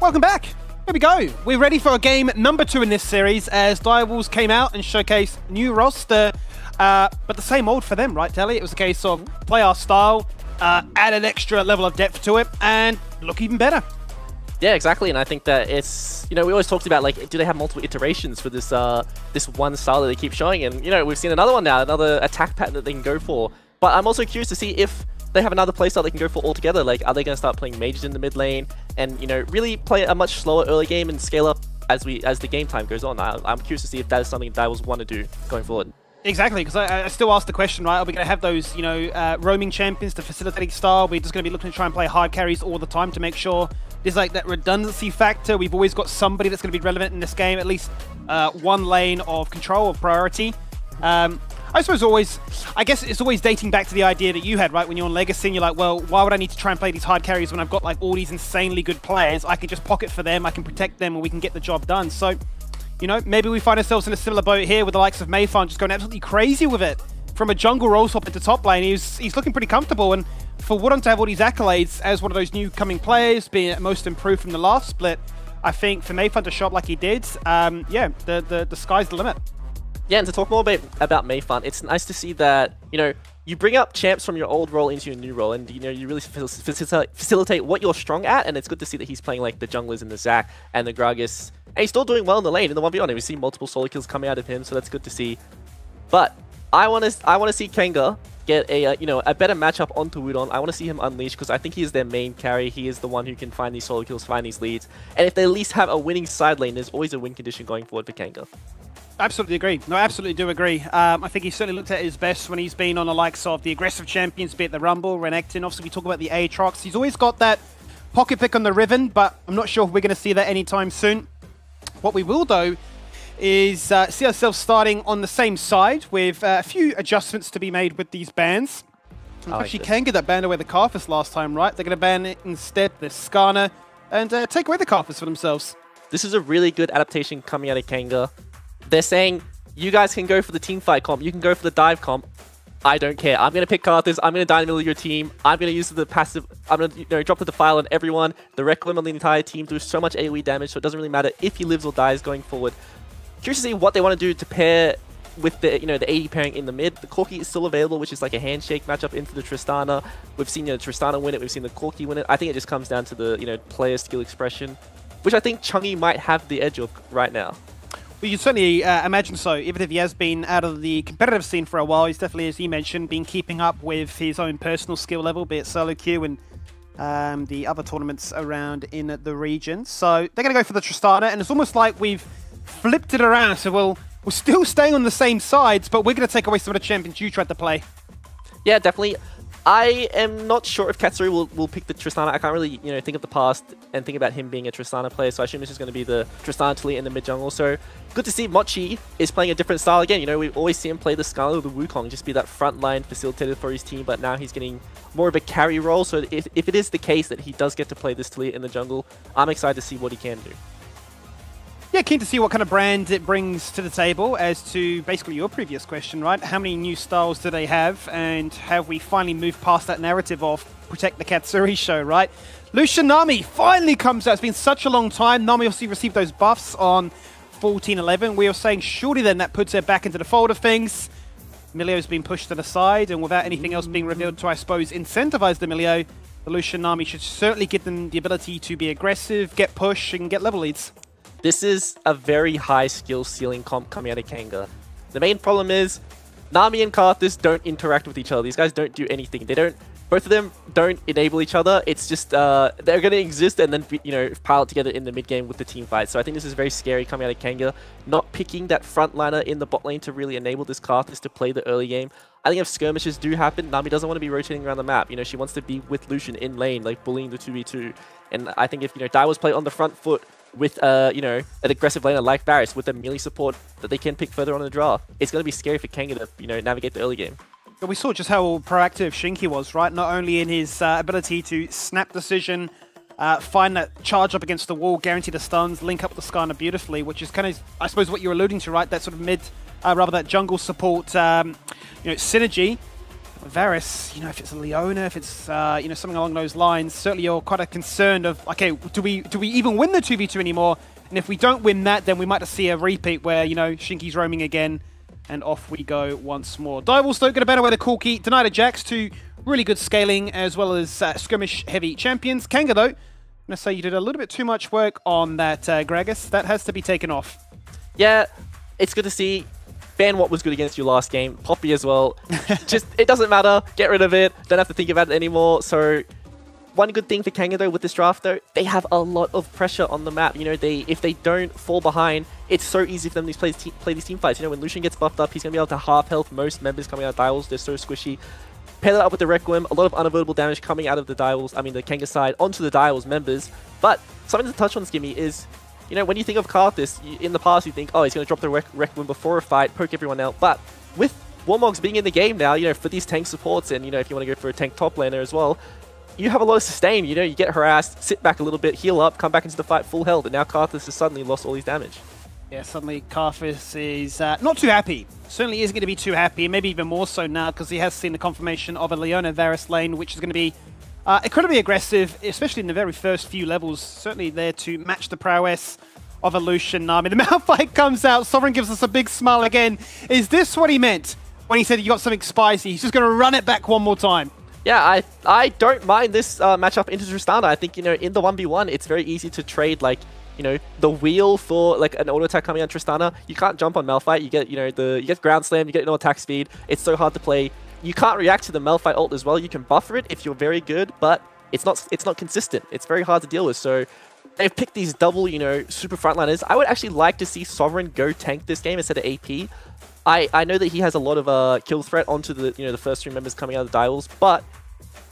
Welcome back. Here we go. We're ready for game number 2 in this series as Direwolves came out and showcased new roster, but the same old for them, right, Telly? It was a case of play our style, add an extra level of depth to it, and look even better. Yeah, exactly, and I think that it's, we always talked about, like, do they have multiple iterations for this this one style that they keep showing, and, we've seen another one now, another attack pattern that they can go for, but I'm also curious to see if they have another playstyle they can go for altogether. Like, are they going to start playing mages in the mid lane and, really play a much slower early game and scale up as the game time goes on? I'm curious to see if that is something that Direwolves want to do going forward. Exactly, because I still ask the question, right? Are we going to have those, roaming champions, the facilitating style? We're just going to be looking to try and play hard carries all the time to make sure there's like that redundancy factor. We've always got somebody that's going to be relevant in this game, at least one lane of control, of priority. I suppose I guess it's always dating back to the idea that you had, right? When you're on Legacy and you're like, well, why would I need to try and play these hard carries when I've got like all these insanely good players? I can just pocket for them, I can protect them, and we can get the job done. So, maybe we find ourselves in a similar boat here with the likes of Mayfan just going absolutely crazy with it. From a jungle role swap into top lane, he's looking pretty comfortable, and for Woodon to have all these accolades as one of those new coming players, being most improved from the last split, I think for Mayfan to show up like he did, yeah, the sky's the limit. Yeah, and to talk more about Mayfan, it's nice to see that, you bring up champs from your old role into your new role, and, you really facilitate what you're strong at, and it's good to see that he's playing, like, the junglers and the Zac and the Gragas, and he's still doing well in the lane, in the 1v1, and we see multiple solo kills coming out of him, so that's good to see. But I want to see Kanga get a better matchup onto Woodon. I want to see him unleash, because I think he is their main carry. He is the one who can find these solo kills, find these leads, and if they at least have a winning side lane, there's always a win condition going forward for Kanga. Absolutely agree. No, I absolutely do agree. I think he certainly looked at his best when he's been on the likes of the aggressive champions, be it the Rumble, Renekton. Obviously, we talk about the Aatrox. He's always got that pocket pick on the Riven, but I'm not sure if we're going to see that anytime soon. What we will, though, is see ourselves starting on the same side with a few adjustments to be made with these bans. Actually, Kanga that banned away the Karthus last time, right? They're going to ban it instead, the Skarner, and take away the Karthus for themselves. This is a really good adaptation coming out of Kanga. They're saying, you guys can go for the team fight comp, you can go for the dive comp. I don't care. I'm going to pick Karthus, I'm going to die in the middle of your team, I'm going to use the passive, I'm going to drop the defile on everyone, the Requiem on the entire team, do so much AoE damage, so it doesn't really matter if he lives or dies going forward. Curious to see what they want to do to pair with the, the AD pairing in the mid. The Corki is still available, which is like a handshake matchup into the Tristana. We've seen Tristana win it, we've seen the Corki win it. I think it just comes down to the, player skill expression, which I think Chungi might have the edge of right now. Well, you certainly imagine so. Even if he has been out of the competitive scene for a while, he's definitely, as he mentioned, been keeping up with his own personal skill level, be it solo queue and the other tournaments around in the region. So they're going to go for the Tristana, and it's almost like we've flipped it around. So we're still staying on the same sides, but we're going to take away some of the champions you tried to play. Yeah, definitely. I am not sure if Katsuri will pick the Tristana. I can't really, think of the past and think about him being a Tristana player, so I assume this is going to be the Tristana Tilly in the mid jungle. So good to see Mochi is playing a different style again. We always see him play the Skarner or the Wukong, just be that frontline facilitator for his team, but now he's getting more of a carry role. So if it is the case that he does get to play this Tilly in the jungle, I'm excited to see what he can do. Yeah, keen to see what kind of brand it brings to the table as to basically your previous question, right? How many new styles do they have, and have we finally moved past that narrative of protect the Katsuri show, right? Lucian Nami finally comes out. It's been such a long time. Nami obviously received those buffs on 14-11. We were saying surely then that puts her back into the fold of things. Emilio's been pushed to the side, and without anything else being revealed to, I suppose, incentivize the Emilio, the Lucian Nami should certainly give them the ability to be aggressive, get push, and get level leads. This is a very high skill ceiling comp coming out of Kanga. The main problem is Nami and Karthus don't interact with each other. These guys don't do anything. Both of them don't enable each other. It's just they're going to exist and then pile it together in the mid game with the team fight. So I think this is very scary coming out of Kanga, not picking that frontliner in the bot lane to really enable this Karthus to play the early game. I think if skirmishes do happen, Nami doesn't want to be rotating around the map. She wants to be with Lucian in lane, like bullying the 2v2. And I think if Direwolves play on the front foot with an aggressive laner like Varus with a melee support that they can pick further on the draft, it's going to be scary for Kanga to navigate the early game. But we saw just how proactive Shinky was, right? Not only in his ability to snap decision, find that charge up against the wall, guarantee the stuns, link up the Skarner beautifully, which is kind of, I suppose, what you're alluding to, right? That sort of mid, rather that jungle support, synergy. Varus, you know, if it's a Leona, if it's you know, something along those lines, certainly you're quite concerned of, okay, do we even win the 2v2 anymore? And if we don't win that, then we might see a repeat where, you know, Shinky's roaming again, and off we go once more. Direwolves don't get a better way to Corki. Denied a Jax, two really good scaling as well as skirmish heavy champions. Kanga though, I'm gonna say you did a little bit too much work on that Gragas. That has to be taken off. Yeah, it's good to see. Ban what was good against you last game. Poppy as well. Just, it doesn't matter. Get rid of it. Don't have to think about it anymore. So, one good thing for Kanga though with this draft though, they have a lot of pressure on the map. You know, if they don't fall behind, it's so easy for them to play these team fights. You know, when Lucian gets buffed up, he's going to be able to half health most members coming out of Direwolves. They're so squishy. Pair that up with the Requiem, a lot of unavoidable damage coming out of the Direwolves, I mean the Kanga side, onto the Direwolves members. But something to touch on, Skimmy, is, you know, when you think of Karthus, in the past you think, oh, he's going to drop the Requiem before a fight, poke everyone out. But with Warmogs being in the game now, you know, for these tank supports, and, you know, if you want to go for a tank top laner as well, you have a lot of sustain. You know, you get harassed, sit back a little bit, heal up, come back into the fight full health, and now Karthus has suddenly lost all his damage. Yeah, suddenly Karthus is not too happy. Certainly isn't going to be too happy, and maybe even more so now because he has seen the confirmation of a Leona Varus lane, which is going to be incredibly aggressive, especially in the very first few levels. Certainly there to match the prowess of a Lucian Nami. The Malphite comes out, Sovereign gives us a big smile again. Is this what he meant when he said you got something spicy? He's just going to run it back one more time. Yeah, I don't mind this matchup into Tristana. I think, you know, in the 1v1, it's very easy to trade, like, you know, the wheel for like an auto attack coming on Tristana. You can't jump on Malphite. You get, you know, you get ground slam, you get no attack speed. It's so hard to play. You can't react to the Malphite ult as well. You can buffer it if you're very good, but it's not consistent. It's very hard to deal with. So they've picked these double, you know, super frontliners. I would actually like to see Sovereign go tank this game instead of AP. I know that he has a lot of kill threat onto the, you know, the first three members coming out of the Direwolves, but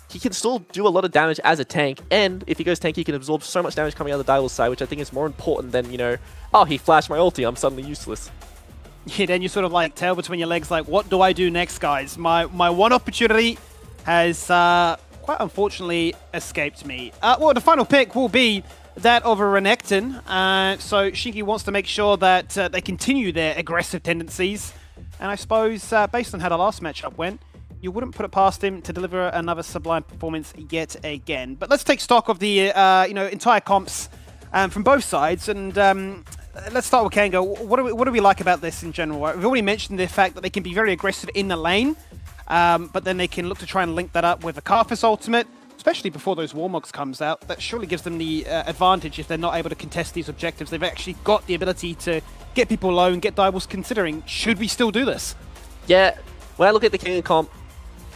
he can still do a lot of damage as a tank, and if he goes tank, he can absorb so much damage coming out of the Direwolves side, which I think is more important than, you know, oh, he flashed my ulti, I'm suddenly useless. Yeah, then you sort of like tail between your legs, like, what do I do next, guys? My one opportunity has quite unfortunately escaped me. Well, the final pick will be that of a Renekton. So Shinky wants to make sure that they continue their aggressive tendencies. And I suppose, based on how the last matchup went, you wouldn't put it past him to deliver another sublime performance yet again. But let's take stock of the you know, entire comps from both sides, and let's start with Kanga. What do we like about this in general? We've already mentioned the fact that they can be very aggressive in the lane, but then they can look to try and link that up with a Karthus ultimate, especially before those Warmogs comes out. That surely gives them the advantage if they're not able to contest these objectives. They've actually got the ability to get people low and get Direwolves considering, should we still do this? Yeah, when I look at the Kanga comp,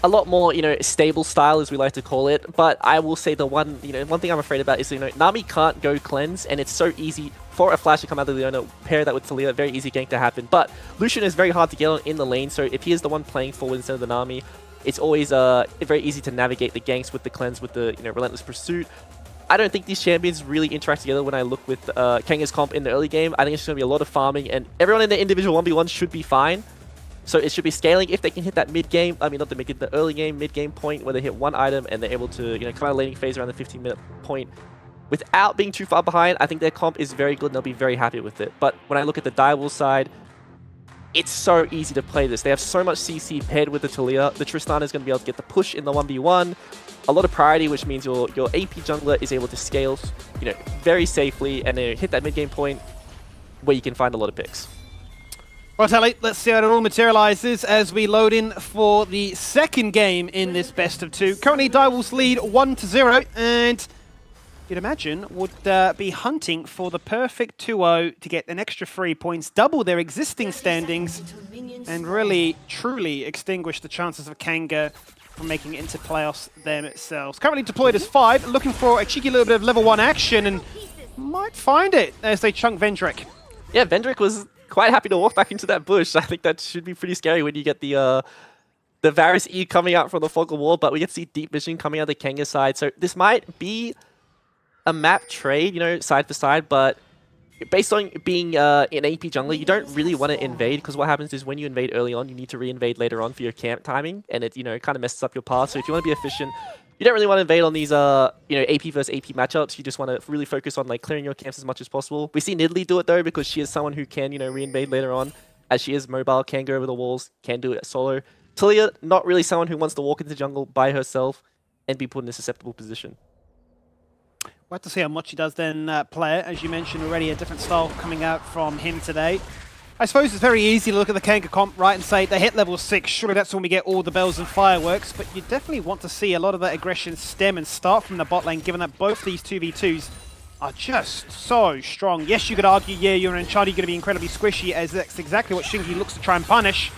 a lot more, you know, stable style, as we like to call it. But I will say the one thing I'm afraid about is, you know, Nami can't go cleanse, and it's so easy for a flash to come out of the Leona, pair that with Talia, very easy gank to happen. But Lucian is very hard to get on in the lane, so if he is the one playing forward instead of the Nami, it's always very easy to navigate the ganks with the cleanse, with the, you know, relentless pursuit. I don't think these champions really interact together when I look with Kanga's comp in the early game. I think it's going to be a lot of farming, and everyone in the individual 1v1 should be fine. So it should be scaling if they can hit that mid-game, I mean not the early game, mid-game point where they hit one item and they're able to, you know, come out of laning phase around the 15-minute point without being too far behind. I think their comp is very good and they'll be very happy with it. But when I look at the Direwolves side, it's so easy to play this. They have so much CC paired with the Talia. The Tristana is going to be able to get the push in the 1v1. A lot of priority, which means your AP jungler is able to scale, you know, very safely and hit that mid-game point where you can find a lot of picks. Right, Ellie, let's see how it all materializes as we load in for the second game in this best of two. Currently, Direwolves lead 1-0, and you'd imagine would be hunting for the perfect 2-0 to get an extra 3 points, double their existing standings, and really, truly extinguish the chances of Kanga from making it into playoffs themselves. Currently deployed as 5, looking for a cheeky little bit of level 1 action, and might find it as they chunk Vendrick. Yeah, Vendrick was quite happy to walk back into that bush. I think that should be pretty scary when you get the Varus E coming out from the Fog of War, but we get to see Deep Vision coming out of the Kanga side. So this might be a map trade, you know, side for side, but based on being an AP jungler, you don't really want to invade, because what happens is when you invade early on, you need to re-invade later on for your camp timing, and it, you know, kind of messes up your path. So if you want to be efficient, you don't really want to invade on these, you know, AP versus AP matchups. You just want to really focus on, like, clearing your camps as much as possible. We see Nidalee do it, though, because she is someone who can, you know, re-invade later on, as she is mobile, can go over the walls, can do it solo. Talia, not really someone who wants to walk into the jungle by herself and be put in a susceptible position. We'll have to see how much he does then play it. As you mentioned already, a different style coming out from him today. I suppose it's very easy to look at the Kanga comp, right, and say they hit level 6. Surely that's when we get all the bells and fireworks. But you definitely want to see a lot of that aggression stem and start from the bot lane, given that both these 2v2s are just so strong. Yes, you could argue, yeah, you're an Enchantment, you're going to be incredibly squishy, as that's exactly what Shinji looks to try and punish.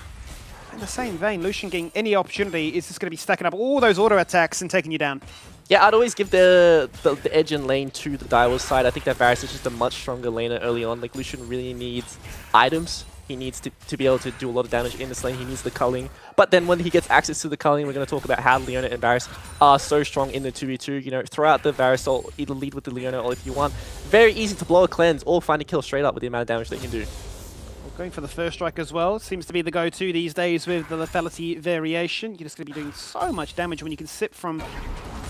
In the same vein, Lucian getting any opportunity is just going to be stacking up all those auto attacks and taking you down. Yeah, I'd always give the edge in lane to the Direwolf side. I think that Varus is just a much stronger laner early on. Like, Lucian really needs items. He needs to be able to do a lot of damage in this lane. He needs the culling. But then when he gets access to the culling, we're going to talk about how Leona and Varus are so strong in the 2v2. You know, throw out the Varus ult, either lead with the Leona ult if you want. Very easy to blow a cleanse or find a kill straight up with the amount of damage that you can do. Going for the first strike as well. Seems to be the go-to these days with the lethality variation. You're just going to be doing so much damage when you can sit from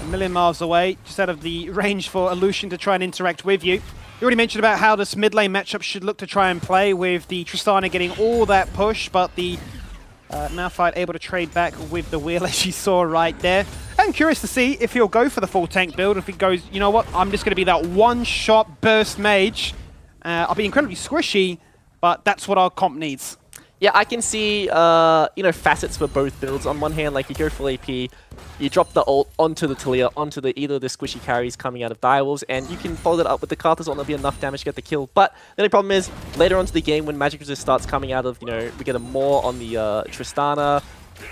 a million miles away, just out of the range for Lucian to try and interact with you. You already mentioned about how this mid lane matchup should look to try and play with the Tristana getting all that push, but the Malphite able to trade back with the wheel, as you saw right there. I'm curious to see if he'll go for the full tank build, if he goes, you know what, I'm just going to be that one-shot burst mage. I'll be incredibly squishy, but that's what our comp needs. Yeah, I can see, you know, facets for both builds. On one hand, like, you go full AP, you drop the ult onto the Talia, onto either of the squishy carries coming out of Direwolves, and you can follow that up with the Karthus ult, and there'll be enough damage to get the kill. But the only problem is, later on to the game, when magic resist starts coming out of, you know, we get a more on the Tristana,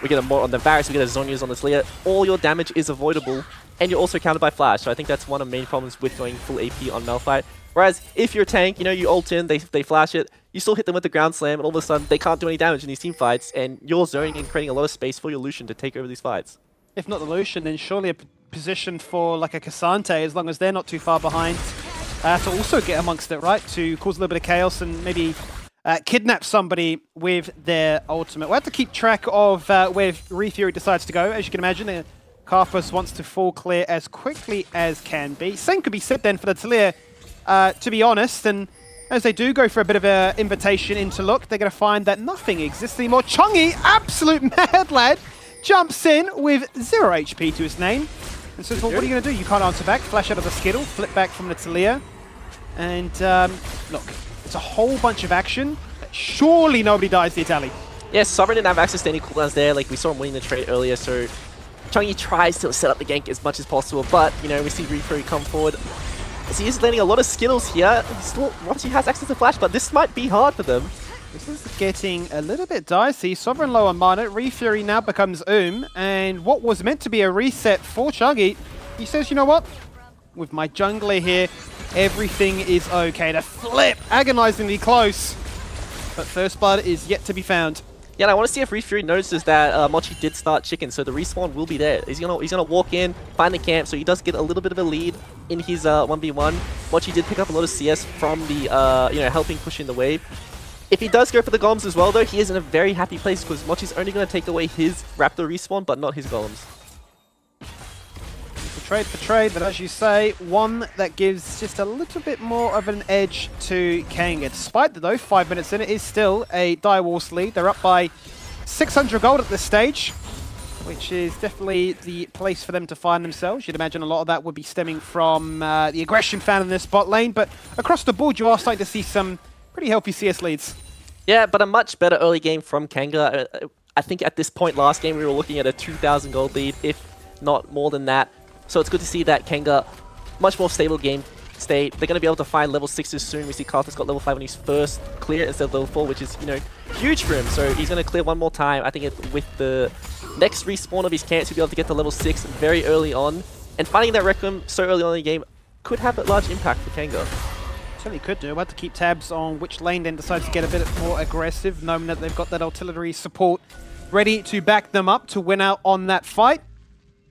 we get a more on the Varus, we get a Zhonya's on the Talia, all your damage is avoidable, and you're also countered by Flash. So I think that's one of the main problems with going full AP on Malphite. Whereas, if you're a tank, you know, you ult in, they flash it, you still hit them with the ground slam, and all of a sudden, they can't do any damage in these team fights, and you're zoning and creating a lot of space for your Lucian to take over these fights. If not the Lucian, then surely a position for like a Cassante, as long as they're not too far behind, to also get amongst it, right? To cause a little bit of chaos and maybe kidnap somebody with their ultimate. We'll have to keep track of where Refury decides to go. As you can imagine, Karthus wants to fall clear as quickly as can be. Same could be said then for the Talia, to be honest, and as they do go for a bit of an invitation into look, they're going to find that nothing exists anymore. Chungy, absolute mad lad, jumps in with 0 HP to his name and says, well, what are you going to do? You can't answer back. Flash out of the Skittle, flip back from the Talia. And look, it's a whole bunch of action. Surely nobody dies the Itali. Yes, Sovereign didn't have access to any cooldowns there. Like, we saw him winning the trade earlier, so Chungy tries to set up the gank as much as possible, but, you know, we see Refury come forward. So he's landing a lot of Skittles here. Still, once he has access to Flash, but this might be hard for them. This is getting a little bit dicey. Sovereign low on mana. Refury now becomes and what was meant to be a reset for Chungy, he says, you know what? With my jungler here, everything is okay. To flip, agonizingly close. But first blood is yet to be found. Yeah, and I want to see if Refury notices that Mochi did start chicken, so the respawn will be there. He's gonna walk in, find the camp, so he does get a little bit of a lead in his 1v1. Mochi did pick up a lot of CS from the, you know, helping push in the wave. If he does go for the golems as well, though, he is in a very happy place because Mochi's only going to take away his Raptor respawn, but not his golems. For trade, but as you say, one that gives just a little bit more of an edge to Kanga. Despite that, though, 5 minutes in, it is still a Direwolves lead. They're up by 600 gold at this stage, which is definitely the place for them to find themselves. You'd imagine a lot of that would be stemming from the aggression found in this bot lane, but across the board, you are starting to see some pretty healthy CS leads. Yeah, but a much better early game from Kanga. I think at this point last game, we were looking at a 2,000 gold lead, if not more than that. So it's good to see that Kanga, much more stable game state. They're going to be able to find level 6s soon. We see Karthus got level 5 on his first clear instead of level 4, which is, you know, huge for him. So he's going to clear one more time. I think with the next respawn of his camps, he'll be able to get to level 6 very early on. And finding that Requiem so early on in the game could have a large impact for Kanga. Certainly could do. We'll have to keep tabs on which lane then decides to get a bit more aggressive, knowing that they've got that artillery support ready to back them up to win out on that fight.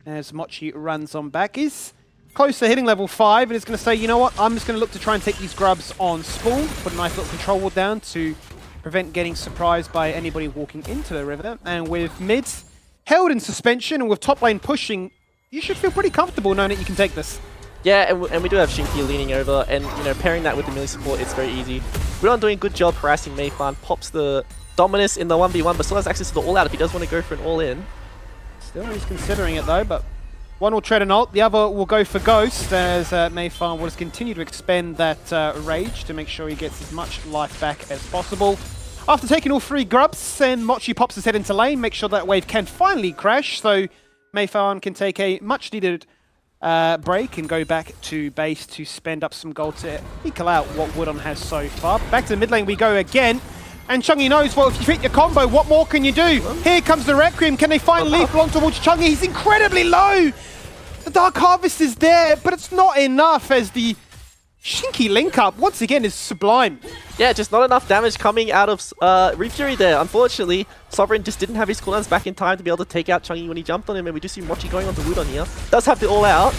As Mochi runs on back, is close to hitting level 5 and is going to say, you know what, I'm just going to look to try and take these grubs on spool, put a nice little control wall down to prevent getting surprised by anybody walking into the river. And with mids held in suspension and with top lane pushing, you should feel pretty comfortable knowing that you can take this. Yeah, and we do have Shinky leaning over, and, you know, pairing that with the melee support, it's very easy. We're not doing a good job harassing Mayfan, pops the Dominus in the 1v1, but still has access to the all-out if he does want to go for an all-in. Still he's considering it though, but one will tread an ult, the other will go for Ghost, as Mayfarm will just continue to expend that rage to make sure he gets as much life back as possible. After taking all 3 grubs, then Mochi pops his head into lane, make sure that wave can finally crash, so Mayfarm can take a much needed break and go back to base to spend up some gold to equal out what Woodon has so far. Back to the mid lane we go again. And Chungy knows, well, if you hit your combo, what more can you do? Here comes the Requiem. Can they find Leaf long towards Chungy? He's incredibly low. The Dark Harvest is there, but it's not enough as the Shinky link-up, once again, is sublime. Yeah, just not enough damage coming out of Refury there. Unfortunately, Sovereign just didn't have his cooldowns back in time to be able to take out Chungy when he jumped on him, and we do see Mochi going on to Woodon here. Does have the all-out.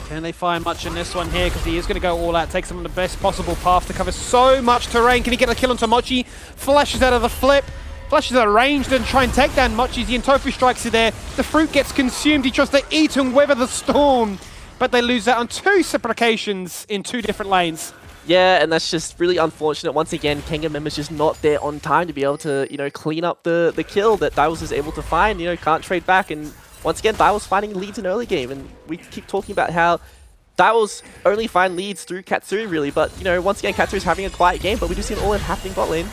Can they find much in this one here? Because he is going to go all out, takes him on the best possible path to cover so much terrain. Can he get a kill onto Mochi? Flashes out of the flip. Flashes out of range, then try and take down Mochi. The Intofu strikes are there. The fruit gets consumed. He tries to eat and weather the storm. But they lose out on 2 separate occasions in 2 different lanes. Yeah, and that's just really unfortunate. Once again, Kanga member's just not there on time to be able to, you know, clean up the kill that Daiwos is able to find. You know, can't trade back. And once again, Daiwos finding leads in early game. And we keep talking about how Daiwos only find leads through Katsuri, really. But, you know, once again, Katsuri's having a quiet game, but we do see an all-in happening bot lane.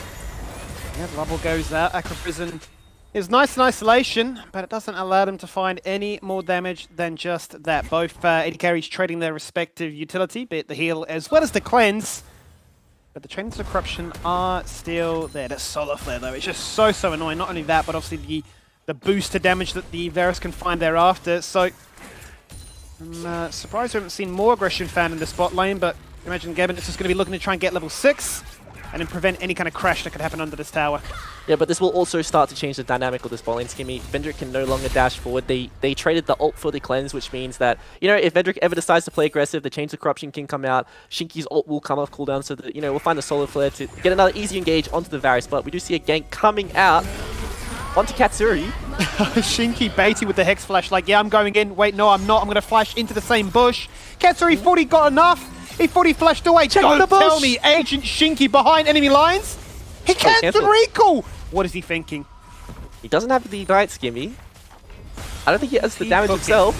Yeah, Rubble goes out. Acroprison is nice in isolation, but it doesn't allow them to find any more damage than just that. Both AD carries trading their respective utility, be it the heal as well as the cleanse. But the Trains of Corruption are still there. That Solar Flare, though, it's just so annoying. Not only that, but obviously the boost to damage that the Varus can find thereafter. So I'm surprised we haven't seen more aggression found in the spot lane, but imagine Gavin is just going to be looking to try and get level 6 and then prevent any kind of crash that could happen under this tower. Yeah, but this will also start to change the dynamic of this bot lane skimmy. Vendrick can no longer dash forward. They traded the ult for the cleanse, which means that, you know, if Vendrick ever decides to play aggressive, the Chains of Corruption can come out. Shinky's ult will come off cooldown, so that, you know, we'll find a Solar Flare to get another easy engage onto the Varus. But we do see a gank coming out onto Katsuri. Shinky baiting with the Hex Flash, like, yeah, I'm going in. Wait, no, I'm not. I'm going to flash into the same bush. Katsuri thought he got enough. He thought he flashed away. Don't tell me Agent Shinky behind enemy lines. He can't recall. What is he thinking? He doesn't have the Ignite skimmy. I don't think he has the damage himself.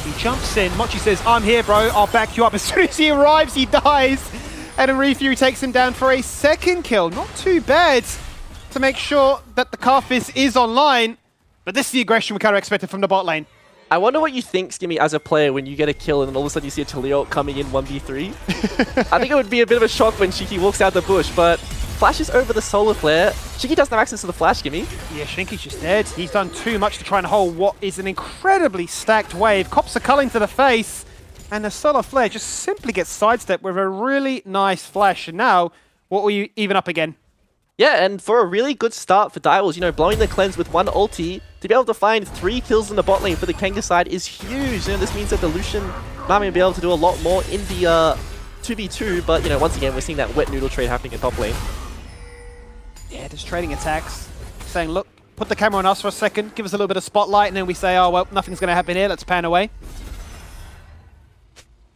He jumps in. Mochi says, I'm here, bro. I'll back you up. As soon as he arrives, he dies. And then Refury takes him down for a 2nd kill. Not too bad to make sure that the Carfist is online. But this is the aggression we kind of expected from the bot lane. I wonder what you think, Skimmy, as a player when you get a kill and then all of a sudden you see a Taliyot coming in 1v3. I think it would be a bit of a shock when Shinky walks out the bush, but flashes over the Solar Flare. Shinky doesn't have access to the flash, Skimmy. Yeah, Shinky's just dead. He's done too much to try and hold what is an incredibly stacked wave. Cops a culling to the face, and the Solar Flare just simply gets sidestepped with a really nice flash. And now, what will you even up again? Yeah, and for a really good start for Daiwos, you know, blowing the cleanse with 1 ulti, to be able to find 3 kills in the bot lane for the Kanga side is huge. You know, this means that the Lucian might be able to do a lot more in the 2v2, but, you know, once again, we're seeing that wet noodle trade happening in top lane. Yeah, just trading attacks, saying, look, put the camera on us for a second, give us a little bit of spotlight, and then we say, oh, well, nothing's going to happen here, let's pan away.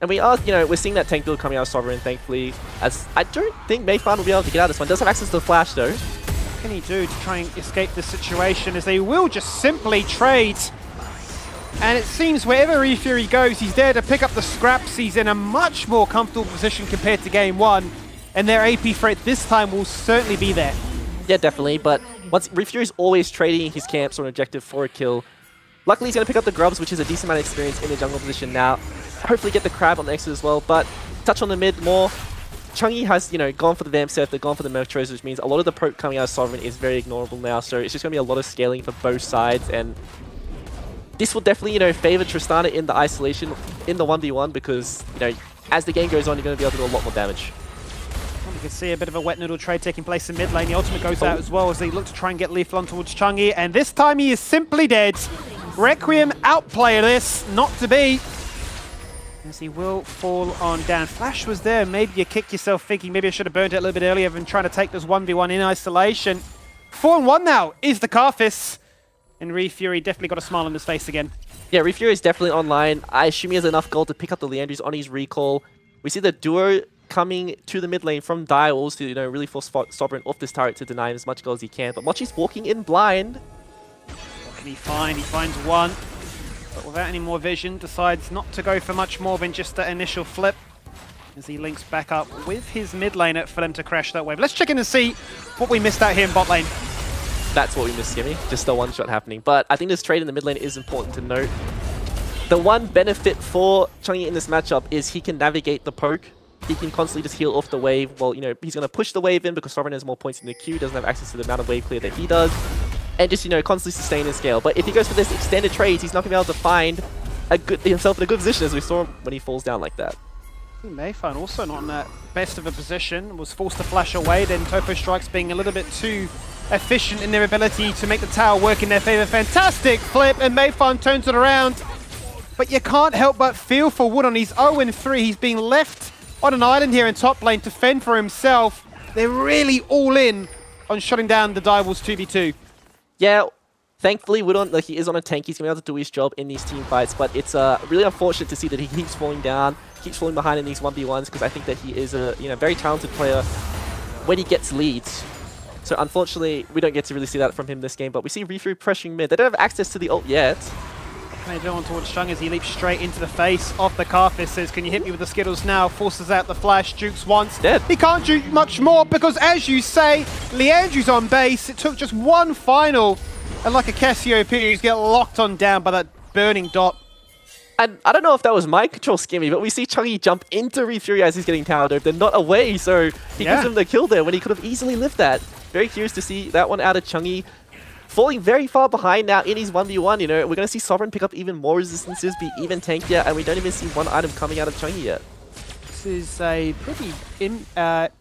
And we are, you know, we're seeing that tank build coming out of Sovereign, thankfully, as I don't think Mayfarm will be able to get out of this one. Does have access to the flash, though. What can he do to try and escape this situation, as they will just simply trade? And it seems wherever Refury goes, he's there to pick up the scraps. He's in a much more comfortable position compared to game 1, and their AP threat this time will certainly be there. Yeah, definitely, but once Refury's always trading his camps on objective for a kill. Luckily, he's going to pick up the grubs, which is a decent amount of experience in the jungle position now. Hopefully get the crab on the exit as well, but touch on the mid more. Chungy has, you know, gone for the Vamp Surf, they've gone for the Merctros, which means a lot of the poke coming out of Sovereign is very ignorable now, so it's just going to be a lot of scaling for both sides, and this will definitely, you know, favor Tristana in the isolation, in the 1v1, because, you know, as the game goes on, you're going to be able to do a lot more damage. Well, you can see a bit of a wet noodle trade taking place in mid lane. The ultimate goes out as well as they look to try and get Leaf on towards Chungy, and this time he is simply dead. Requiem outplay this, not to be. As he will fall on down. Flash was there. Maybe you kick yourself thinking maybe I should have burned it a little bit earlier than trying to take this 1v1 in isolation. 4-1 now is the Carfist. And Refury definitely got a smile on his face again. Yeah, Refury is definitely online. I assume he has enough gold to pick up the Leandries on his recall. We see the duo coming to the mid lane from Dials to, really force Sovereign off this turret to deny him as much gold as he can. But Mochi's walking in blind. What can he find? He finds one, but without any more vision, decides not to go for much more than just that initial flip as he links back up with his mid laner for them to crash that wave. Let's check in and see what we missed out here in bot lane. That's what we missed, Skimmy. Just the one shot happening. But I think this trade in the mid lane is important to note. The one benefit for Changyi in this matchup is he can navigate the poke. He can constantly just heal off the wave. Well, he's going to push the wave in because Sovereign has more points in the queue, doesn't have access to the amount of wave clear that he does. And just, constantly sustain his scale. But if he goes for this extended trades, he's not going to be able to find himself in a good position, as we saw him when he falls down like that. Mayfan also not in that best of a position, was forced to flash away, then Topo Strikes being a little bit too efficient in their ability to make the tower work in their favor. Fantastic flip, and Mayfan turns it around. But you can't help but feel for Wood on his 0-3. He's being left on an island here in top lane to fend for himself. They're really all in on shutting down the Direwolves 2v2. Yeah, thankfully, Wood he is on a tank. He's going to be able to do his job in these team fights. But it's really unfortunate to see that he keeps falling down, keeps falling behind in these 1v1s, because I think that he is a very talented player when he gets leads. So unfortunately, we don't get to really see that from him this game. But we see Rifu pressuring mid. They don't have access to the ult yet. They go on towards Chung as he leaps straight into the face of the Carthus. Says, can you hit me with the Skittles now? Forces out the flash. Jukes once. Dead. He can't juke much more because, as you say, Leandry's on base. It took just one final. And like a Cassiopeia, he's get locked on down by that burning dot. And I don't know if that was mind control, Skimmy, but we see Changyi jump into Refury as he's getting tower doped and not away. So he gives him the kill there when he could have easily lived that. Very curious to see that one out of Changyi. Falling very far behind now in his 1v1, we're going to see Sovereign pick up even more resistances, be even tankier, and we don't even see one item coming out of Changyi yet. This is a pretty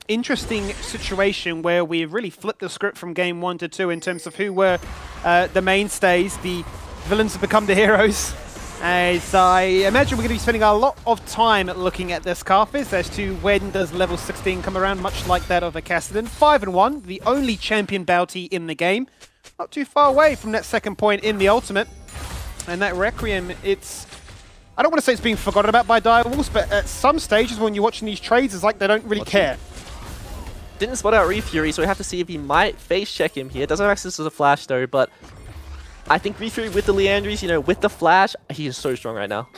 interesting situation where we really flipped the script from game 1 to 2 in terms of who were the mainstays. The villains have become the heroes. As I imagine we're going to be spending a lot of time looking at this Carthus as to when does level 16 come around, much like that of a Kassadin. 5-1, the only champion bounty in the game. Not too far away from that second point in the ultimate. And that Requiem, I don't want to say it's being forgotten about by Direwolves, but at some stages when you're watching these trades, it's like they don't really care. Didn't spot out Refury, so we have to see if he might face check him here. Doesn't have access to the flash though, but I think Refury with the Leandries, with the flash, he is so strong right now.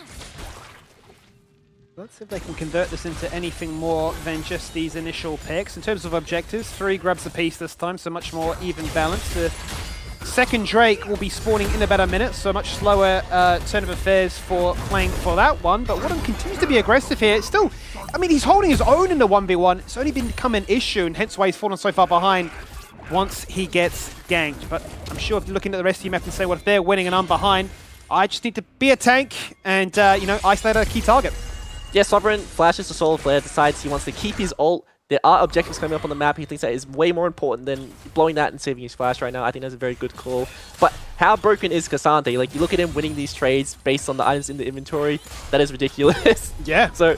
Let's see if they can convert this into anything more than just these initial picks. In terms of objectives, 3 grabs apiece this time, so much more even balanced. The second Drake will be spawning in about a minute, so much slower turn of affairs for playing for that one. But Woodham continues to be aggressive here. It's still, he's holding his own in the 1v1. It's only become an issue, and hence why he's fallen so far behind once he gets ganked. But I'm sure if you're looking at the rest of your map and say, well, if they're winning and I'm behind, I just need to be a tank and, isolate a key target. Yeah, Sovereign flashes to Solar Flare, decides he wants to keep his ult. There are objectives coming up on the map. He thinks that is way more important than blowing that and saving his flash right now. I think that's a very good call. But how broken is Cassandre? Like, you look at him winning these trades based on the items in the inventory. That is ridiculous. Yeah. So,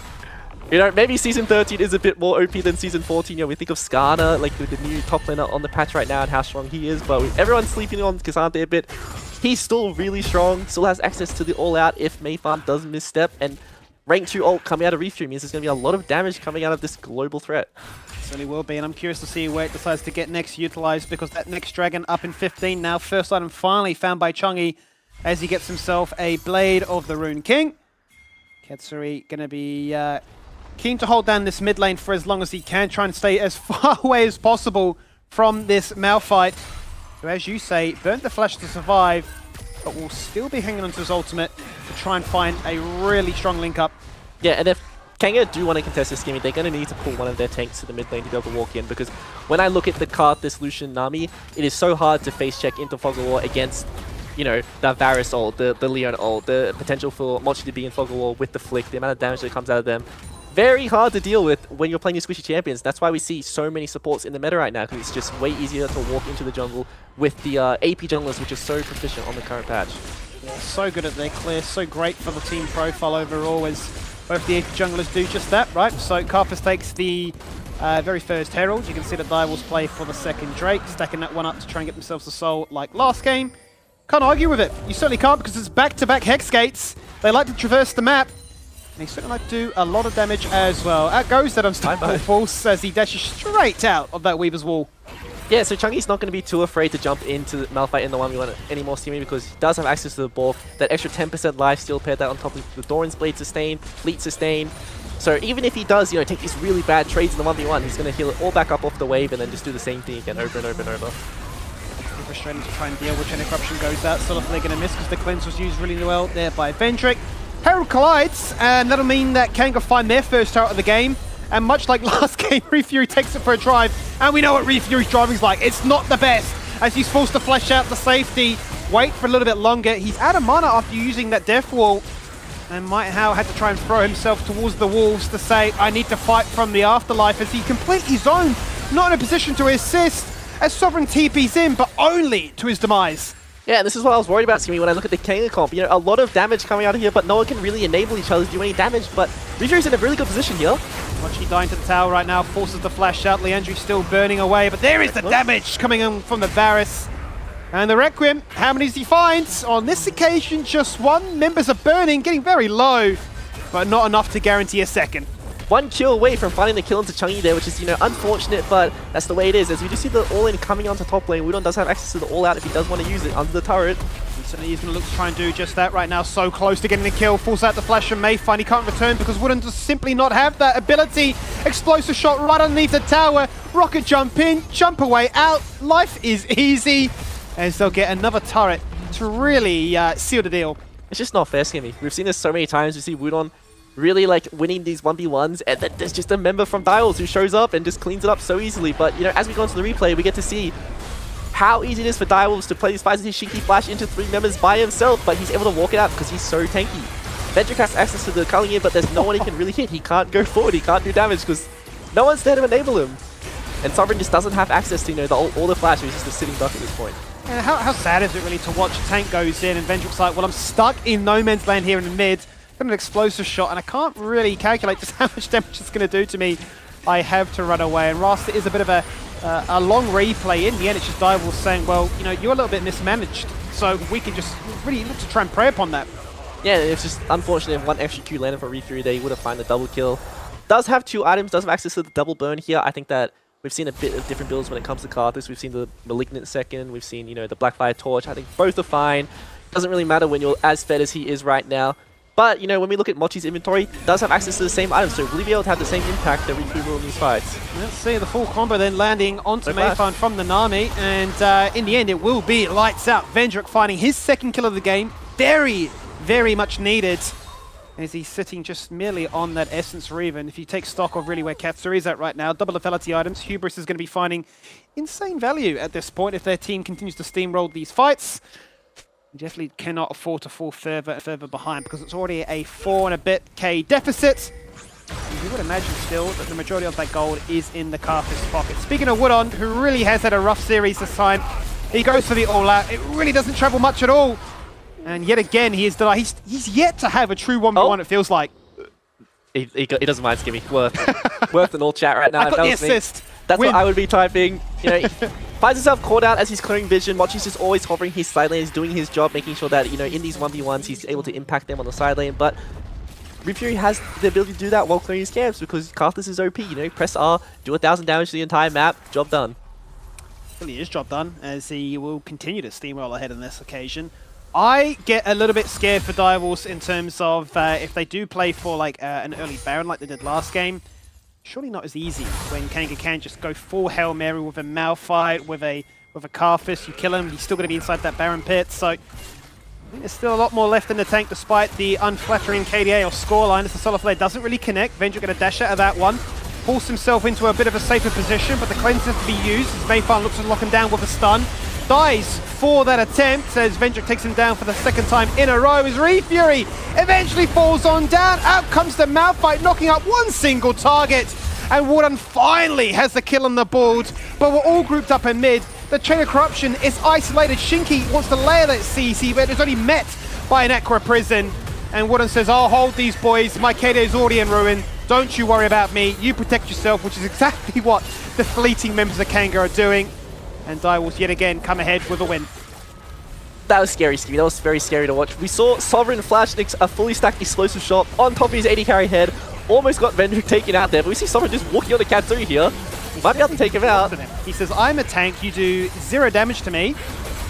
maybe Season 13 is a bit more OP than Season 14. We think of Skarner, like with the new top laner on the patch right now and how strong he is. But everyone's sleeping on Cassandre a bit. He's still really strong. Still has access to the all-out if Mayfarm does misstep. And rank 2 ult coming out of Refury means there's going to be a lot of damage coming out of this global threat. Certainly will be, and I'm curious to see where it decides to get next utilized, because that next dragon up in 15 now. First item finally found by Changyi as he gets himself a Blade of the Rune King. Ketsuri going to be keen to hold down this mid lane for as long as he can, try and stay as far away as possible from this Malphite, who, as you say, burnt the flash to survive, but will still be hanging onto his ultimate to try and find a really strong link up. Yeah, and if Kanga do want to contest this game, they're going to need to pull one of their tanks to the mid lane to be able to walk in, because when I look at the Karthus, Lucian, Nami, it is so hard to face check into Fog of War against, the Varus ult, the Leon ult, the potential for Mochi to be in Fog of War with the flick, the amount of damage that comes out of them. Very hard to deal with when you're playing your squishy champions. That's why we see so many supports in the meta right now, because it's just way easier to walk into the jungle with the AP junglers, which is so proficient on the current patch. Yeah, so good at their clear, so great for the team profile overall, as both the AP junglers do just that, right? So Karthus takes the very first Herald. You can see the Direwolves play for the second Drake, stacking that one up to try and get themselves a soul like last game. Can't argue with it. You certainly can't, because it's back-to-back Hex Gates. They like to traverse the map. And he's certainly like to do a lot of damage as well. Out goes that unstoppable force as he dashes straight out of that Weaver's Wall. Yeah, so Chungy's not going to be too afraid to jump into Malphite in the 1v1 anymore, seemingly, because he does have access to the ball. That extra 10% lifesteal paired that on top of the Doran's Blade sustain, Fleet sustain. So even if he does, take these really bad trades in the 1v1, he's going to heal it all back up off the wave and then just do the same thing again over and over and over. Frustrating to try and deal with. Chain of Corruption goes out. Sort of they're going to miss because the cleanse was used really well there by Vendrick. Herald collides, and that'll mean that Kanga find their first turret of the game. And much like last game, Refury takes it for a drive. And we know what Refury's driving's like. It's not the best, as he's forced to flash out the safety. Wait for a little bit longer. He's out of mana after using that Death Wall. And Might How had to try and throw himself towards the walls to say, I need to fight from the afterlife, as he completely zoned. Not in a position to assist, as Sovereign TP's in, but only to his demise. Yeah, and this is what I was worried about, Skimmy, when I look at the Kanga comp. A lot of damage coming out of here, but no one can really enable each other to do any damage. But Refury's in a really good position here. Mochi dying to the tower right now, forces the flash out. Leandri's still burning away, but there is the damage coming in from the Varus. And the Requiem, how many does he find? On this occasion, just one. Members are burning, getting very low, but not enough to guarantee a second. One kill away from finding the kill into Chungy there, which is, unfortunate, but that's the way it is. As we do see the all-in coming onto top lane, Wudon does have access to the all-out if he does want to use it under the turret. Certainly he's going to look to try and do just that right now. So close to getting the kill. Falls out the flash from Mayfind. He can't return because Wooden does simply not have that ability. Explosive shot right underneath the tower. Rocket jump in, jump away out. Life is easy as they'll get another turret to really seal the deal. It's just not fair, Skimmy. We've seen this so many times. We see Wudon really winning these 1v1s, and then there's just a member from Dials who shows up and just cleans it up so easily. But as we go into the replay, we get to see how easy it is for Direwolves to play these fights with his Shinky Flash into 3 members by himself, but he's able to walk it out because he's so tanky. Vendrick has access to the culling in, but there's no one he can really hit. He can't go forward, he can't do damage because no one's there to enable him. And Sovereign just doesn't have access to all the flash, he's just a sitting duck at this point. And how sad is it really to watch a tank goes in and Vendrick's like, well, I'm stuck in no man's land here in the mid, got an explosive shot, and I can't really calculate just how much damage it's going to do to me. I have to run away. And Rasta is a bit of a long replay. In the end, it's just Direwolves saying, well, you're a little bit mismanaged, so we can just really look to try and prey upon that. Yeah, it's just unfortunate if one extra Q landed for Refury there, he would have found the double kill. Does have 2 items, does have access to the double burn here. I think that we've seen a bit of different builds when it comes to Karthus. We've seen the Malignant second, we've seen, the Blackfire Torch. I think both are fine. Doesn't really matter when you're as fed as he is right now. But, when we look at Mochi's inventory, does have access to the same items, so will he be able to have the same impact that Refury will in these fights? Let's see the full combo then landing onto Mayfind from the Nami, and in the end it will be lights out. Vendrick finding his second kill of the game, very, very much needed, as he's sitting just merely on that Essence Reaver. And if you take stock of really where Katsura is at right now, double lethality items, Hubris is going to be finding insane value at this point if their team continues to steamroll these fights. You definitely cannot afford to fall further and further behind because it's already a 4 and a bit K deficit. And you would imagine still that the majority of that gold is in the Karthus pocket. Speaking of Wudon, who really has had a rough series this time, he goes for the all-out. It really doesn't travel much at all. And yet again, he is denied. He's yet to have a true 1v1, it feels like. He doesn't mind, Skimmy. Worth an all chat right now. I got the assist. That's what I would be typing. He finds himself caught out as he's clearing vision. Mochi's just always hovering his side lane. He's doing his job, making sure that, in these 1v1s, he's able to impact them on the side lane. But Refury has the ability to do that while clearing his camps because Karthus is OP. Press R, do 1,000 damage to the entire map, job done. Really is job done, as he will continue to steamroll ahead on this occasion. I get a little bit scared for Direwolves in terms of if they do play for an early Baron like they did last game. Surely not as easy when Kanga can just go full Hail Mary with a Malphite, with a Karthus. You kill him, he's still going to be inside that Baron pit. So I think there's still a lot more left in the tank despite the unflattering KDA or scoreline. As the Solar Flare doesn't really connect. Vendrick going to dash out of that one. Force himself into a bit of a safer position, but the cleanse has to be used as Mayfind looks to lock him down with a stun. Dies for that attempt as Vendrick takes him down for the second time in a row as Refury eventually falls on down. Out comes the Malphite, knocking up one single target. And Wudon finally has the kill on the board, but we're all grouped up in mid. The Chain of Corruption is isolated. Shinky wants to layer that CC, but it's only met by an Aqua Prison. And Wudon says, I'll hold these boys. My KD is already in ruin. Don't you worry about me. You protect yourself, which is exactly what the fleeting members of Kanga are doing. And Direwolves yet again come ahead with a win. That was scary, Stevie. That was very scary to watch. We saw Sovereign flash a fully stacked explosive shot on top of his 80 carry head. Almost got Vendrick taken out there, but we see Sovereign just walking on the cat 3 here. Might be able to take him out. He says, I'm a tank, you do 0 damage to me.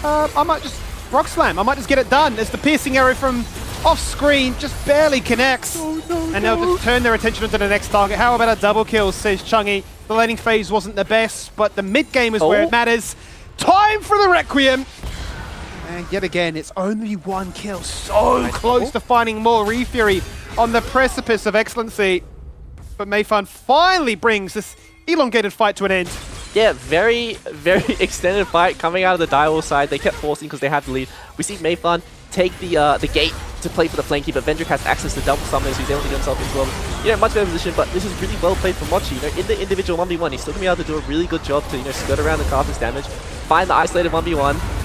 I might just rock slam. I might just get it done. As the piercing arrow from off screen just barely connects. And they'll just turn their attention to the next target. How about a double kill, says Chungy. The laning phase wasn't the best, but the mid game is where it matters. Time for the Requiem. And yet again, it's only 1 kill. So close to finding more Refury on the precipice of excellency. But Mayfun finally brings this elongated fight to an end. Yeah, very, very extended fight coming out of the Direwolf side. They kept forcing because they had the lead. We see Mayfun take the gate to play for the flanky, but Vendrick has access to double summoners, so he's able to get himself into a much better position. But this is really well played from Mochi. In the individual 1v1, he's still going to be able to do a really good job to skirt around the Carthus damage, find the isolated 1v1.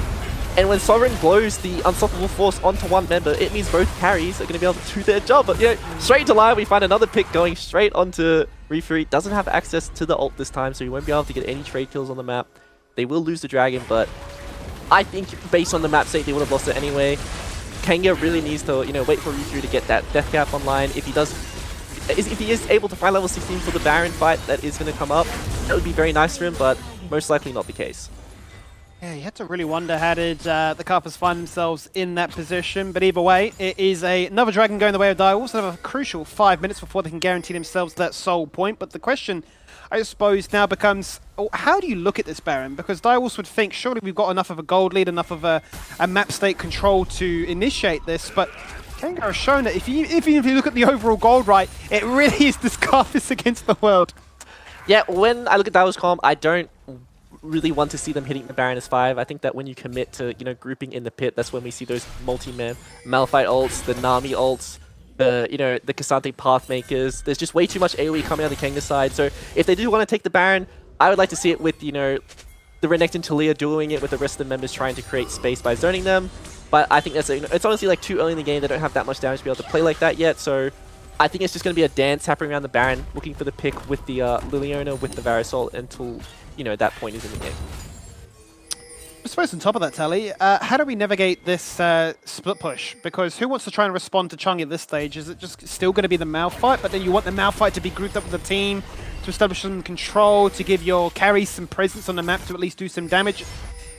And when Sovereign blows the unstoppable force onto one member, it means both carries are going to be able to do their job. But straight into line, we find another pick going straight onto Refury. Doesn't have access to the ult this time, so he won't be able to get any trade kills on the map. They will lose the dragon, but I think based on the map state, they would have lost it anyway. Kanga really needs to, wait for Refury to get that death cap online. If he is able to find level 16 for the Baron fight that is going to come up, that would be very nice for him, but most likely not the case. Yeah, you had to really wonder how did the Carpers find themselves in that position. But either way, it is another dragon going the way of Direwolves. They have a crucial 5 minutes before they can guarantee themselves that soul point. But the question, I suppose, now becomes, how do you look at this Baron? Because Direwolves would think, surely we've got enough of a gold lead, enough of a map state control to initiate this. But Kanga has shown that even if you look at the overall gold right, it really is this Carpus against the world. Yeah, when I look at Direwolves comp, I don't really want to see them hitting the Baron as 5. I think that when you commit to, grouping in the pit, that's when we see those multi-man Malphite ults, the Nami ults, the Cassante Pathmakers. There's just way too much AoE coming out of the Kanga side. So if they do want to take the Baron, I would like to see it with, the Renekton Talia dueling it with the rest of the members trying to create space by zoning them. But I think that's, it's honestly like too early in the game. They don't have that much damage to be able to play like that yet. So I think it's just going to be a dance happening around the Baron, looking for the pick with the Liliana, with the Varusol until that point is in the game. I suppose on top of that, Tally, how do we navigate this split push? Because who wants to try and respond to Chungy at this stage? Is it just still going to be the Malphite, but then you want the Malphite to be grouped up with the team, to establish some control, to give your carry some presence on the map to at least do some damage?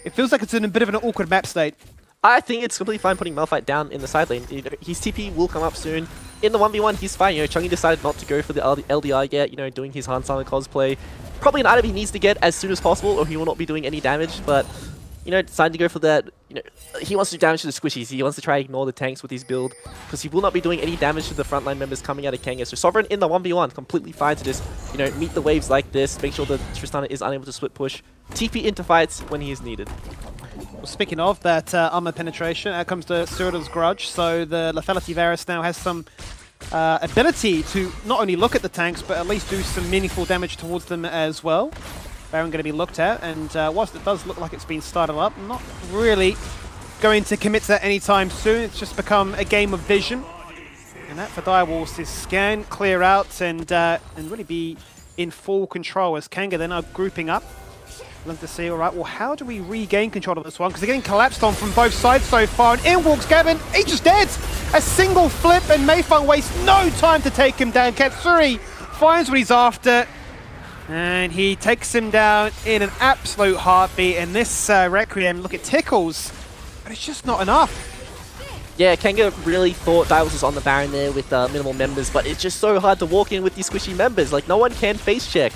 It feels like it's in a bit of an awkward map state. I think it's completely fine putting Malphite down in the side lane. His TP will come up soon. In the 1v1, he's fine. Chungy decided not to go for the LDI yet, doing his Han Solo cosplay. Probably an item he needs to get as soon as possible, or he will not be doing any damage, but decided to go for that. He wants to do damage to the squishies. He wants to try and ignore the tanks with his build, because he will not be doing any damage to the frontline members coming out of Kanga. So Sovereign in the 1v1, completely fine to just, meet the waves like this, make sure that Tristana is unable to split push, TP into fights when he is needed. Well, speaking of that armor penetration, out comes the Cyrodiil's Grudge, so the Lethality Varus now has some ability to not only look at the tanks, but at least do some meaningful damage towards them as well. Baron going to be looked at, and whilst it does look like it's been started up, not really going to commit to that anytime soon. It's just become a game of vision. And that for Direwolves is scan, clear out, and really be in full control as Kanga then are grouping up. Love to see, all right, well, how do we regain control of this one? Because they're getting collapsed on from both sides so far. And in walks Gavin. He's just dead. A single flip, and Mayfun wastes no time to take him down. Katsuri finds what he's after, and he takes him down in an absolute heartbeat. And this Requiem, look, it tickles, but it's just not enough. Yeah, Kanga really thought Direwolves was on the Baron there with minimal members, but it's just so hard to walk in with these squishy members. Like, no one can face check.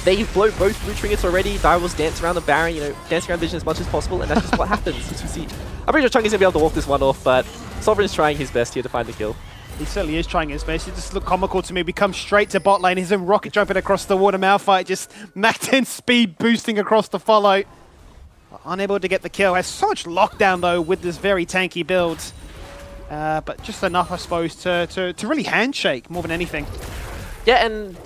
They blow both blue trinkets already. Direwolves dance around the Baron, dance around vision as much as possible, and that's just what happens. As you see, I'm pretty sure Chungy's gonna be able to walk this one off, but Sovereign is trying his best here to find the kill. He certainly is trying his best. It just looked comical to me. We come straight to bot lane. His own rocket jumping across the water. Malphite just Mach 10 speed boosting across the follow. Unable to get the kill. Has so much lockdown though with this very tanky build. But just enough, I suppose, to really handshake more than anything. Yeah, and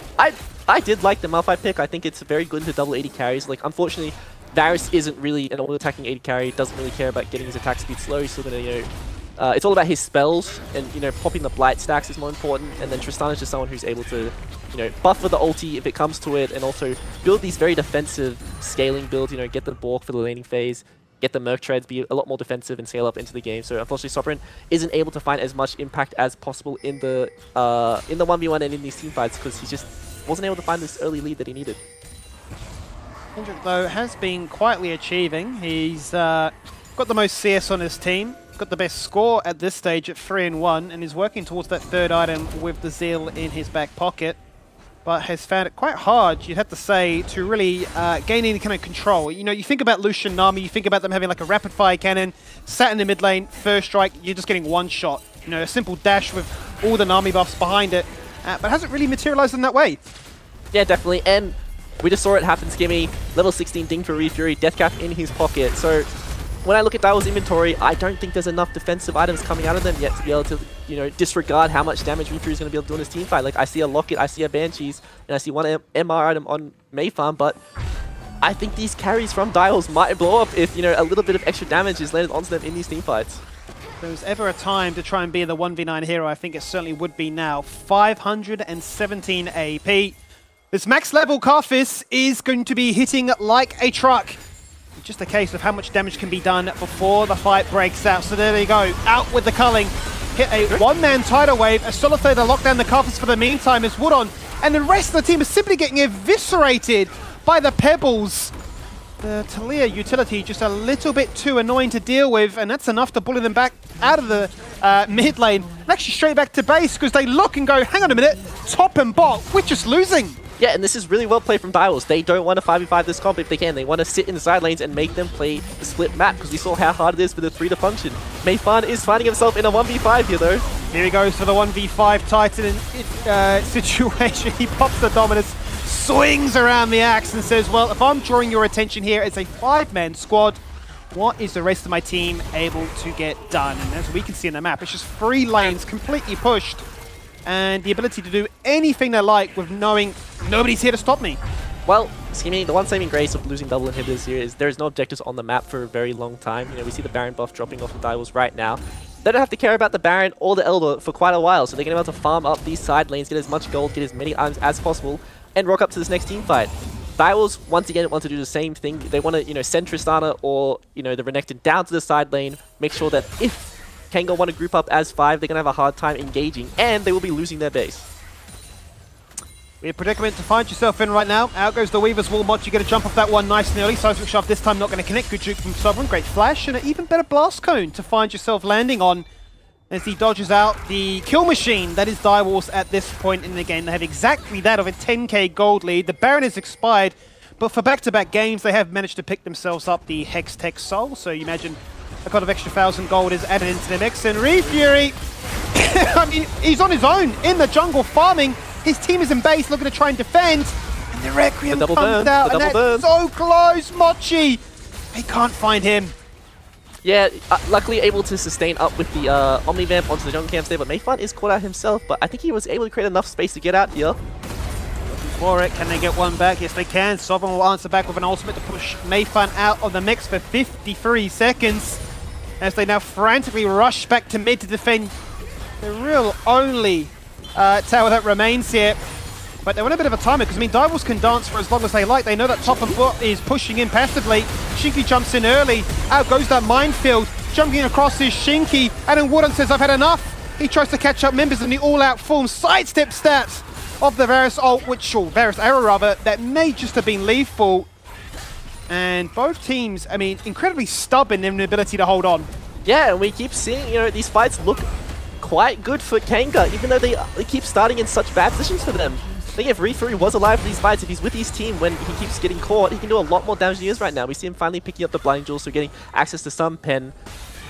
I did like the Malphite pick. I think it's very good to double 80 carries. Like, unfortunately, Varus isn't really an auto-attacking 80 carry. Doesn't really care about getting his attack speed slow. He's still gonna, it's all about his spells, and popping the blight stacks is more important. And then Tristana's just someone who's able to, buffer the ulti if it comes to it, and also build these very defensive scaling builds. Get the Bork for the laning phase, get the Merc Treads, be a lot more defensive, and scale up into the game. So unfortunately, Sovereign isn't able to find as much impact as possible in the 1v1 and in these team fights because he just wasn't able to find this early lead that he needed. Kendrick, though, has been quietly achieving. He's got the most CS on his team, got the best score at this stage at 3-1, and is working towards that third item with the Zeal in his back pocket, but has found it quite hard, you'd have to say, to really gain any kind of control. You know, you think about Lucian, Nami, you think about them having like a rapid-fire cannon, sat in the mid lane, first strike, you're just getting one shot. You know, a simple dash with all the Nami buffs behind it, but hasn't really materialized in that way. Yeah, definitely, and we just saw it happen, Skimmy. Level 16 ding for Refury, Death Cap in his pocket. So when I look at Daiwo's inventory, I don't think there's enough defensive items coming out of them yet to be able to, you know, disregard how much damage Refury is going to be able to do in this team fight. Like, I see a Locket, I see a Banshees, and I see one MR item on Mayfarm, but I think these carries from Daiwo's might blow up if, you know, a little bit of extra damage is landed onto them in these team fights. If there was ever a time to try and be the 1v9 hero, I think it certainly would be now. 517 AP. This max level Karthus is going to be hitting like a truck. It's just a case of how much damage can be done before the fight breaks out. So there they go, out with the culling. Hit a one-man tidal wave. A Solitaire to lock down the Karthus for the meantime is Woodon. And the rest of the team is simply getting eviscerated by the Pebbles. The Talia utility just a little bit too annoying to deal with, and that's enough to bully them back out of the mid lane. And actually straight back to base because they look and go, hang on a minute, top and bot, we're just losing. Yeah, and this is really well played from Daiwo's. They don't want to 5v5 this comp if they can. They want to sit in the side lanes and make them play the split map because we saw how hard it is for the 3 to function. Mayfarm is finding himself in a 1v5 here though. Here he goes for the 1v5 Titan situation. He pops the Dominus, swings around the axe and says, well, if I'm drawing your attention here as a 5-man squad, what is the rest of my team able to get done? And as we can see in the map, it's just 3 lanes completely pushed, and the ability to do anything they like with knowing nobody's here to stop me. Well, Skimmy, the one saving grace of losing double inhibitors here is there's no objectives on the map for a very long time. You know, we see the Baron buff dropping off of Daiwo's right now. They don't have to care about the Baron or the Elder for quite a while, so they're going to be able to farm up these side lanes, get as much gold, get as many items as possible, and rock up to this next team fight. Daiwo's, once again, want to do the same thing. They want to, you know, send Tristana or, you know, the Renekton down to the side lane, make sure that if Kanga want to group up as 5, they're going to have a hard time engaging, and they will be losing their base. Weird predicament to find yourself in right now. Out goes the Weaver's Wall Mod. You get to jump off that one nice and early. Seismic Shaft this time not going to connect. Good juke from Sovereign. Great flash, and an even better Blast Cone to find yourself landing on as he dodges out the kill machine that is Daiwo's at this point in the game. They have exactly that of a 10k gold lead. The Baron is expired, but for back-to-back games, they have managed to pick themselves up the Hex Tech Soul. So you imagine a kind of extra 1,000 gold is added into the mix. And Refury, I mean, he's on his own in the jungle farming. His team is in base looking to try and defend. And the Requiem comes out, and that's so close, Mochi. They can't find him. Yeah, luckily able to sustain up with the Omnivamp onto the jungle camps there, but Mayfarm is caught out himself, but I think he was able to create enough space to get out here. Looking for it. Can they get one back? Yes, they can. Sovereign will answer back with an ultimate to push Mayfarm out of the mix for 53 seconds as they now frantically rush back to mid to defend the real only tower that remains here. But they want a bit of a timer because, I mean, Daiwo's can dance for as long as they like. They know that top and bot is pushing in passively. Shinky jumps in early. Out goes that minefield. Jumping across is Shinky. And then Woodon says, I've had enough. He tries to catch up members in the all-out form. Sidestep stats of the Varus ult, Varus arrow rather, that may just have been lethal. And both teams, I mean, incredibly stubborn in their ability to hold on. Yeah, and we keep seeing, you know, these fights look quite good for Kanga, even though they keep starting in such bad positions for them. I think if Refury was alive for these fights, if he's with his team when he keeps getting caught, he can do a lot more damage than he is right now. We see him finally picking up the Blind Jewel, so getting access to some pen.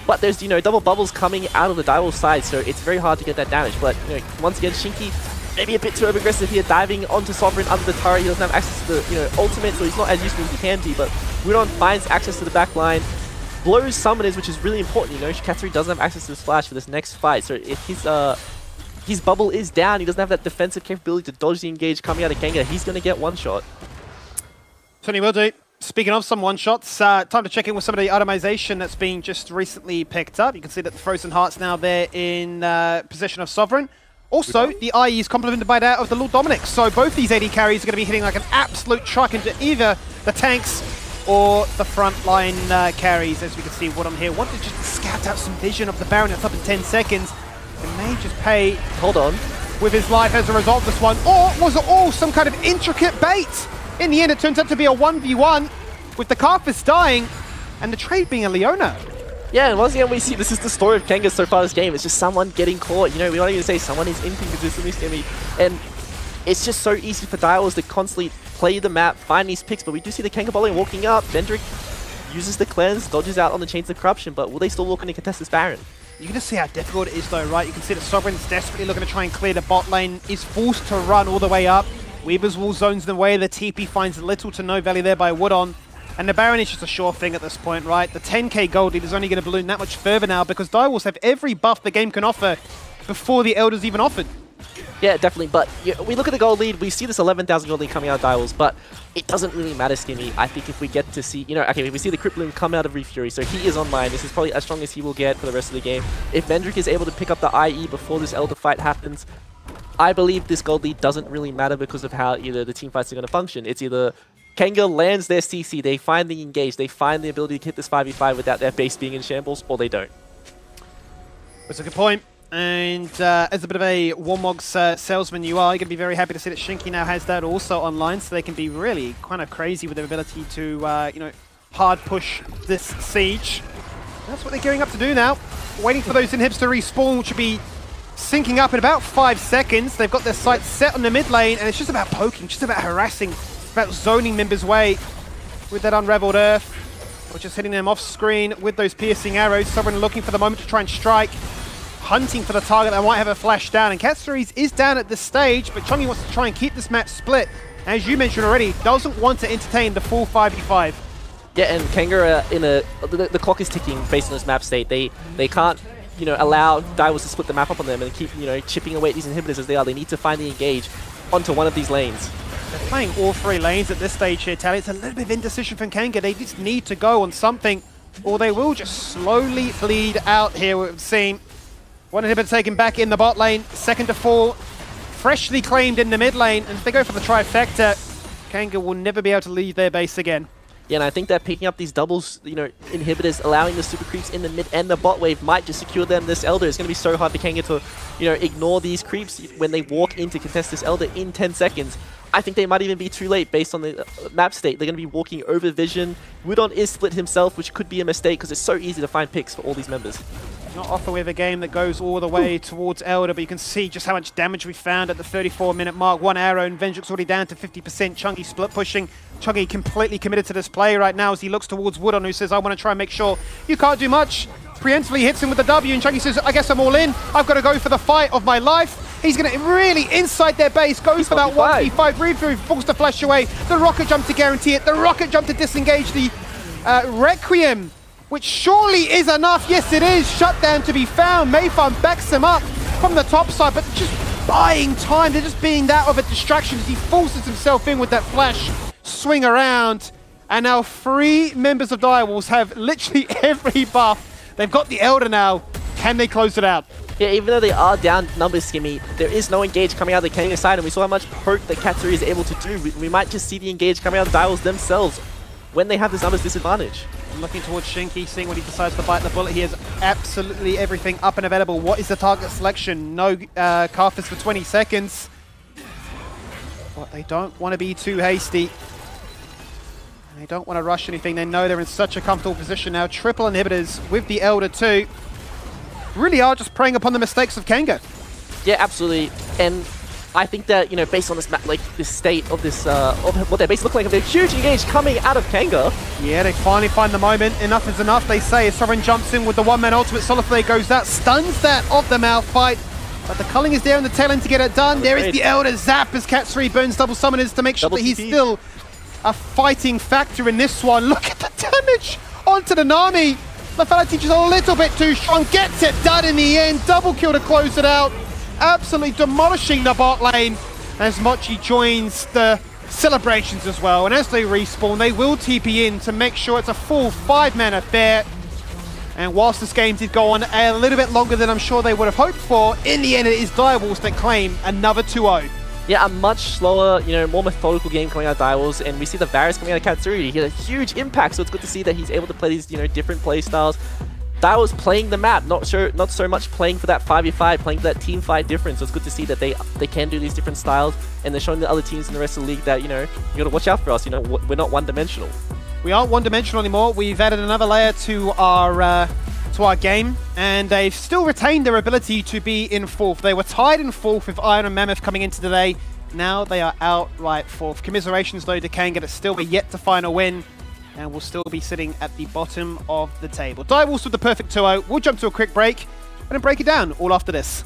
But there's, you know, double bubbles coming out of the Daiwo side, so it's very hard to get that damage. But, you know, once again, Shinky maybe a bit too over-aggressive here, diving onto Sovereign under the turret. He doesn't have access to the, you know, ultimate, so he's not as useful as he can be. But Woodon finds access to the back line, blows summoners, which is really important. You know, Katsuri doesn't have access to his flash for this next fight, so if his bubble is down, he doesn't have that defensive capability to dodge the engage coming out of Kanga, he's going to get one shot. Certainly will do. Speaking of some one-shots, time to check in with some of the itemization that's been just recently picked up. You can see that the Frozen Heart's now there in possession of Sovereign. Also, the IE is complemented by that of the Lord Dominic. So both these AD carries are going to be hitting like an absolute truck into either the tanks or the frontline carries. As we can see, what I'm here wanted just to scout out some vision of the Baron that's up in 10 seconds. It may just pay Hold on. with his life as a result of this one, or was it all some kind of intricate bait? In the end, it turns out to be a 1v1 with the Carthus dying and the trade being a Leona. Yeah, and once again we see this is the story of Kanga so far this game. It's just someone getting caught. You know, we don't even say someone is inconsistently stimmy. And it's just so easy for Direwolves to constantly play the map, find these picks, but we do see the Kanga bot lane walking up. Vendrick uses the cleanse, dodges out on the Chains of Corruption, but will they still look in to contest this Baron? You can just see how difficult it is though, right? You can see that Sovereign's desperately looking to try and clear the bot lane, is forced to run all the way up. Weaver's Wall zones the way, the TP finds little to no value there by Woodon. And the Baron is just a sure thing at this point, right? The 10k gold lead is only going to balloon that much further now because Direwolves have every buff the game can offer before the Elder's even offered. Yeah, definitely, but we look at the gold lead, we see this 11,000 gold lead coming out of Direwolves, but it doesn't really matter, Skinny. I think if we get to see, okay, if we see the Crypt Bloom come out of Refury, so he is online, this is probably as strong as he will get for the rest of the game. If Vendrick is able to pick up the IE before this Elder fight happens, I believe this gold lead doesn't really matter because of how either the team fights are going to function. It's either Kanga lands their CC, they find the engage, they find the ability to hit this 5v5 without their base being in shambles, or they don't. That's a good point. And as a bit of a Warmog's salesman you are, you're going to be very happy to see that Shinky now has that also online, so they can be really kind of crazy with their ability to, hard push this siege. That's what they're gearing up to do now. Waiting for those inhibs to respawn, which will be syncing up in about 5 seconds. They've got their sights set on the mid lane, and it's just about poking, just about harassing, about zoning members' way with that Unraveled Earth, or just hitting them off screen with those piercing arrows. Sovereign looking for the moment to try and strike, hunting for the target that might have a flash down. And Katsuri's is down at this stage, but Chungi wants to try and keep this match split. As you mentioned already, doesn't want to entertain the full 5v5. Yeah, and Kanga the clock is ticking based on this map state. They can't allow Direwolves to split the map up on them and keep chipping away at these inhibitors as they are. They need to find the engage onto one of these lanes. They're playing all 3 lanes at this stage here, Tally. It's a little bit of indecision from Kanga. They just need to go on something, or they will just slowly bleed out here, we've seen. One inhibitor taken back in the bot lane, second to fall, freshly claimed in the mid lane, and if they go for the trifecta, Kanga will never be able to leave their base again. Yeah, and I think that picking up these doubles, inhibitors, allowing the super creeps in the mid and the bot wave might just secure them this Elder. It's going to be so hard for Kanga to, ignore these creeps when they walk in to contest this Elder in 10 seconds. I think they might even be too late based on the map state. They're going to be walking over vision. Woodon is split himself, which could be a mistake because it's so easy to find picks for all these members. Not often we have a game that goes all the way towards Elder, but you can see just how much damage we found at the 34-minute mark. 1 arrow, and Vendrick's already down to 50%. Chungi split pushing. Chungi completely committed to this play right now as he looks towards Woodon, who says, I want to try and make sure you can't do much. Preemptively hits him with the W, and Chungi says, I guess I'm all in. I've got to go for the fight of my life. He's going to really inside their base, goes for that 1v5. Refury forced to flash away. The rocket jump to guarantee it. The rocket jump to disengage the Requiem, which surely is enough. Yes, it is. Shutdown to be found. Mayfarm backs him up from the top side, but just buying time. They're just being that of a distraction as he forces himself in with that flash swing around. And now 3 members of Direwolves have literally every buff. They've got the Elder now. Can they close it out? Yeah, even though they are down numbers, Skimmy, there is no engage coming out of the Kanga side, and we saw how much poke that Katsuri is able to do. We might just see the engage coming out of Direwolves themselves when they have this numbers disadvantage. I'm looking towards Shinky, seeing when he decides to bite the bullet. He has absolutely everything up and available. What is the target selection? No Carthus for 20 seconds. But they don't want to be too hasty. They don't want to rush anything. They know they're in such a comfortable position now. Triple inhibitors with the Elder too. Really are just preying upon the mistakes of Kanga. Yeah, absolutely. And I think that, based on this map, this state of this, of what their base look like, a huge engage coming out of Kanga. Yeah, they finally find the moment. Enough is enough, they say. Sovereign jumps in with the one-man ultimate. Soliflare goes out, stuns that of the mouth fight. But the culling is there in the tail end to get it done. There is the Elder zap as Katsuri burns double summoners to make sure that he's still a fighting factor in this one. Look at the damage onto the Nami. Lethality just a little bit too strong. Gets it done in the end. Double kill to close it out. Absolutely demolishing the bot lane as Mochi joins the celebrations as well. And as they respawn, they will TP in to make sure it's a full 5-man affair. And whilst this game did go on a little bit longer than I'm sure they would have hoped for, in the end it is Direwolves that claim another 2-0. Yeah, a much slower, you know, more methodical game coming out of Direwolves, and we see the Varus coming out of Katsuri. He had a huge impact, so it's good to see that he's able to play these, you know, different play styles. Direwolves playing the map, not so much playing for that 5v5, playing for that team fight difference. So it's good to see that they can do these different styles, and they're showing the other teams in the rest of the league that, you know, you gotta watch out for us. You know, we're not one-dimensional. We aren't one-dimensional anymore. We've added another layer to our game, and they've still retained their ability to be in 4th. They were tied in 4th with Iron and Mammoth coming into today. Now they are outright 4th. Commiserations though to Kanga, that's still yet to find a win, and will still be sitting at the bottom of the table. Direwolves with the perfect 2-0. We'll jump to a quick break and then break it down all after this.